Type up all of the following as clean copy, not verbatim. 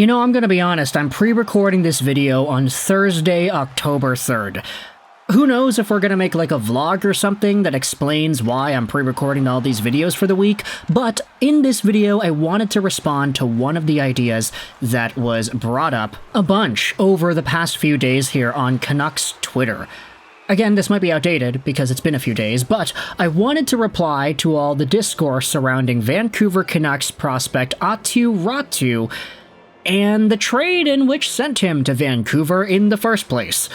You know, I'm gonna be honest, I'm pre-recording this video on Thursday, October 3rd. Who knows if we're gonna make like a vlog or something that explains why I'm pre-recording all these videos for the week, but in this video I wanted to respond to one of the ideas that was brought up a bunch over the past few days here on Canucks Twitter. Again, this might be outdated because it's been a few days, but I wanted to reply to all the discourse surrounding Vancouver Canucks prospect Aatu Raty and the trade in which sent him to Vancouver in the first place.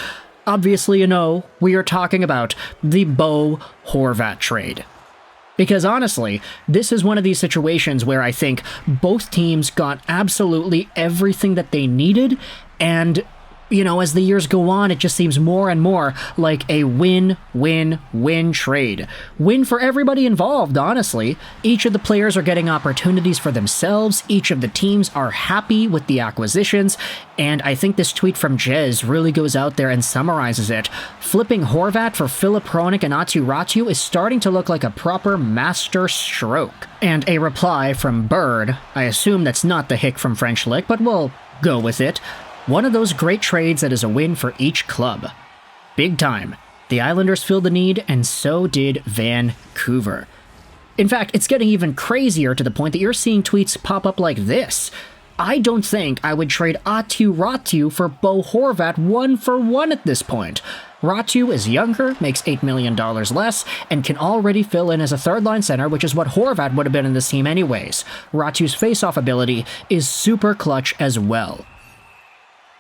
Obviously, you know, we are talking about the Bo Horvat trade. Because honestly, this is one of these situations where I think both teams got absolutely everything that they needed, and you know, as the years go on, it just seems more and more like a win-win-win trade. Win for everybody involved, honestly. Each of the players are getting opportunities for themselves, each of the teams are happy with the acquisitions, and I think this tweet from Jez really goes out there and summarizes it. Flipping Horvat for Hronek and Aatu Raty is starting to look like a proper master stroke. And a reply from Bird, I assume that's not the hick from French Lick, but we'll go with it. One of those great trades that is a win for each club. Big time. The Islanders filled the need, and so did Vancouver. In fact, it's getting even crazier to the point that you're seeing tweets pop up like this. I don't think I would trade Aatu Raty for Bo Horvat 1-for-1 at this point. Raty is younger, makes $8 million less, and can already fill in as a third-line center, which is what Horvat would have been in this team anyways. Raty's face-off ability is super clutch as well.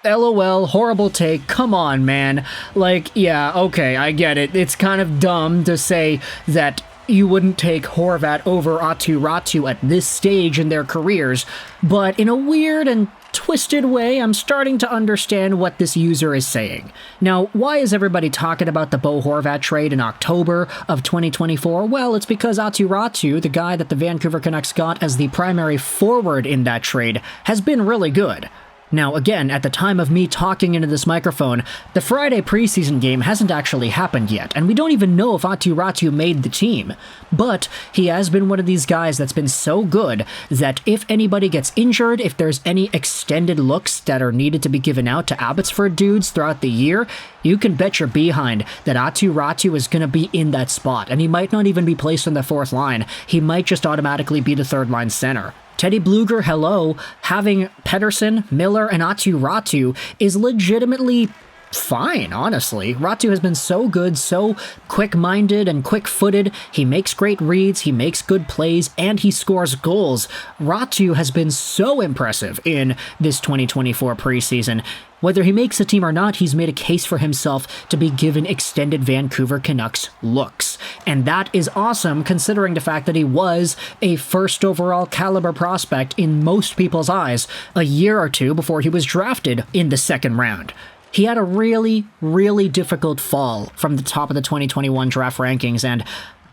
LOL, horrible take, come on, man. Like, yeah, okay, I get it. It's kind of dumb to say that you wouldn't take Horvat over Aatu Raty at this stage in their careers, but in a weird and twisted way, I'm starting to understand what this user is saying. Now, why is everybody talking about the Bo Horvat trade in October of 2024? Well, it's because Aatu Raty, the guy that the Vancouver Canucks got as the primary forward in that trade, has been really good. Now, again, at the time of me talking into this microphone, the Friday preseason game hasn't actually happened yet, and we don't even know if Aatu Raty made the team. But he has been one of these guys that's been so good that if anybody gets injured, if there's any extended looks that are needed to be given out to Abbotsford dudes throughout the year, you can bet your behind that Aatu Raty is going to be in that spot, and he might not even be placed on the fourth line. He might just automatically be the third line center. Teddy Bluger, hello, having Pettersson, Miller, and Aatu Raty is legitimately fine, honestly. Raty has been so good, so quick-minded and quick-footed. He makes great reads, he makes good plays, and he scores goals. Raty has been so impressive in this 2024 preseason. Whether he makes the team or not, he's made a case for himself to be given extended Vancouver Canucks looks. And that is awesome considering the fact that he was a first overall caliber prospect in most people's eyes a year or two before he was drafted in the second round. He had a really, really difficult fall from the top of the 2021 draft rankings, and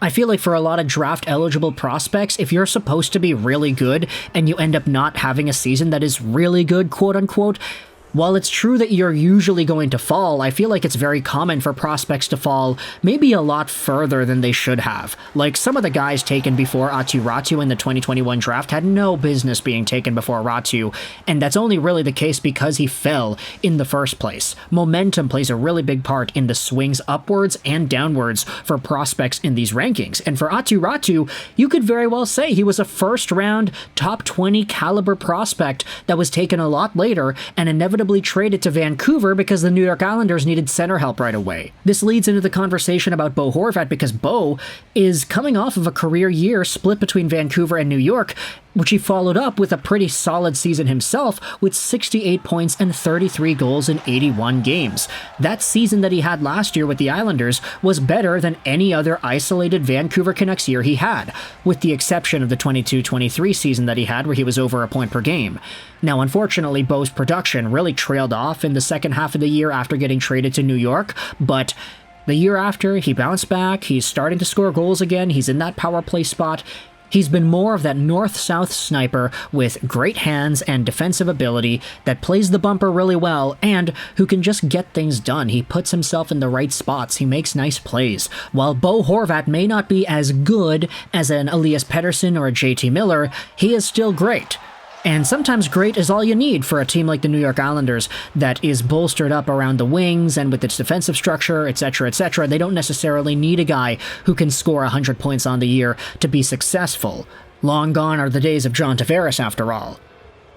I feel like for a lot of draft-eligible prospects, if you're supposed to be really good and you end up not having a season that is really good, quote-unquote, while it's true that you're usually going to fall, I feel like it's very common for prospects to fall maybe a lot further than they should have. Like, some of the guys taken before Aatu Raty in the 2021 draft had no business being taken before Raty, and that's only really the case because he fell in the first place. Momentum plays a really big part in the swings upwards and downwards for prospects in these rankings, and for Aatu Raty, you could very well say he was a first-round, top 20 caliber prospect that was taken a lot later and inevitably traded to Vancouver because the New York Islanders needed center help right away. This leads into the conversation about Bo Horvat because Bo is coming off of a career year split between Vancouver and New York, which he followed up with a pretty solid season himself with 68 points and 33 goals in 81 games. That season that he had last year with the Islanders was better than any other isolated Vancouver Canucks year he had, with the exception of the 22-23 season that he had where he was over a point per game. Now, unfortunately, Bo's production really trailed off in the second half of the year after getting traded to New York, but the year after, he bounced back, he's starting to score goals again, he's in that power play spot. He's been more of that north-south sniper with great hands and defensive ability that plays the bumper really well and who can just get things done. He puts himself in the right spots. He makes nice plays. While Bo Horvat may not be as good as an Elias Pettersson or a JT Miller, he is still great. And sometimes great is all you need for a team like the New York Islanders that is bolstered up around the wings and with its defensive structure, etc., etc. They don't necessarily need a guy who can score 100 points on the year to be successful. Long gone are the days of John Tavares, after all.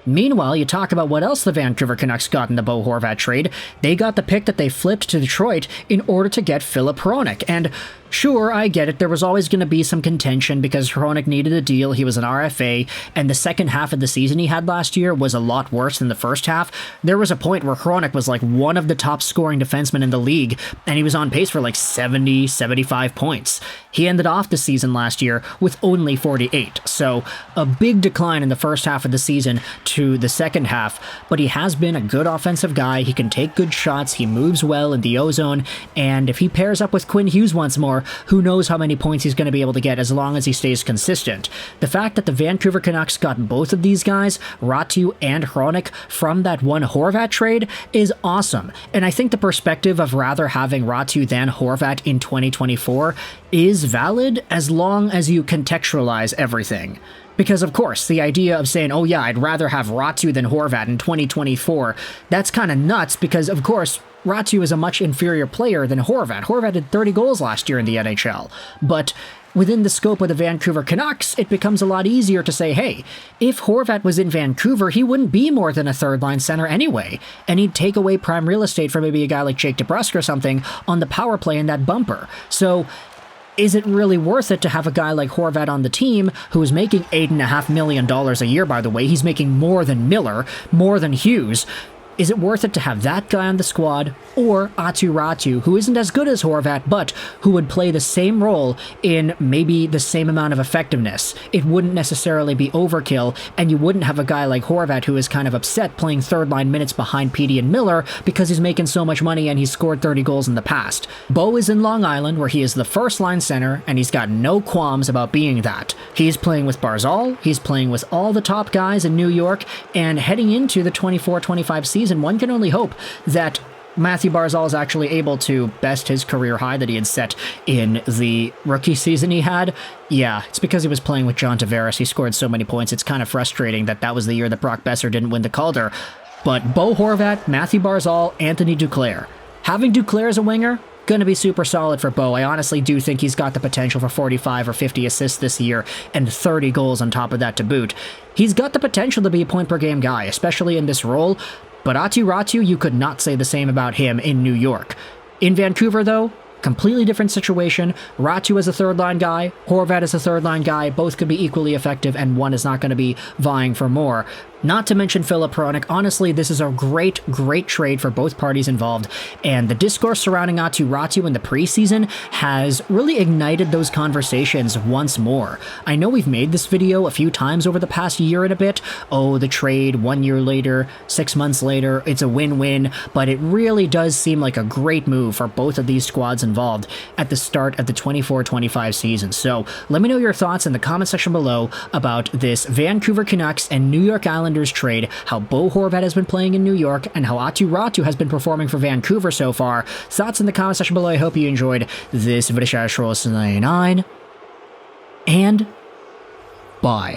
Meanwhile, you talk about what else the Vancouver Canucks got in the Bo Horvat trade. They got the pick that they flipped to Detroit in order to get Filip Hronek. And sure, I get it, there was always going to be some contention because Hronek needed a deal, he was an RFA, and the second half of the season he had last year was a lot worse than the first half. There was a point where Hronek was like one of the top scoring defensemen in the league, and he was on pace for like 70, 75 points. He ended off the season last year with only 48, so a big decline in the first half of the season to the second half, but he has been a good offensive guy, he can take good shots, he moves well in the O-zone, and if he pairs up with Quinn Hughes once more, who knows how many points he's going to be able to get as long as he stays consistent. The fact that the Vancouver Canucks got both of these guys, Raty and Hronek, from that one Horvat trade is awesome, and I think the perspective of rather having Raty than Horvat in 2024 is valid as long as you contextualize everything. Because, of course, the idea of saying, oh yeah, I'd rather have Raty than Horvat in 2024, that's kind of nuts because, of course, Raty is a much inferior player than Horvat. Horvat had 30 goals last year in the NHL. But within the scope of the Vancouver Canucks, it becomes a lot easier to say, hey, if Horvat was in Vancouver, he wouldn't be more than a third-line center anyway, and he'd take away prime real estate for maybe a guy like Jake DeBrusk or something on the power play in that bumper. So is it really worth it to have a guy like Horvat on the team who is making $8.5 million a year, by the way? He's making more than Miller, more than Hughes. Is it worth it to have that guy on the squad, or Aatu Raty, who isn't as good as Horvat, but who would play the same role in maybe the same amount of effectiveness? It wouldn't necessarily be overkill, and you wouldn't have a guy like Horvat who is kind of upset playing third-line minutes behind Petey and Miller because he's making so much money and he's scored 30 goals in the past. Bo is in Long Island, where he is the first-line center, and he's got no qualms about being that. He's playing with Barzal, he's playing with all the top guys in New York, and heading into the 24-25 season, one can only hope that Matthew Barzal is actually able to best his career high that he had set in the rookie season he had. Yeah, it's because he was playing with John Tavares. He scored so many points. It's kind of frustrating that that was the year that Brock Besser didn't win the Calder. But Bo Horvat, Matthew Barzal, Anthony Duclair. Having Duclair as a winger, going to be super solid for Bo. I honestly do think he's got the potential for 45 or 50 assists this year and 30 goals on top of that to boot. He's got the potential to be a point-per-game guy, especially in this role. But Aatu Raty, you could not say the same about him in New York. In Vancouver, though, completely different situation. Raty is a third-line guy, Horvat is a third-line guy, both could be equally effective, and one is not going to be vying for more. Not to mention Filip Hronek. Honestly, this is a great, great trade for both parties involved, and the discourse surrounding Aatu Raty in the preseason has really ignited those conversations once more. I know we've made this video a few times over the past year and a bit. Oh, the trade, 1 year later, 6 months later, it's a win-win, but it really does seem like a great move for both of these squads involved at the start of the 24-25 season. So let me know your thoughts in the comment section below about this Vancouver Canucks and New York Islanders trade, how Bo Horvat has been playing in New York, and how Aatu Raty has been performing for Vancouver so far. Thoughts in the comment section below. I hope you enjoyed this video. And bye.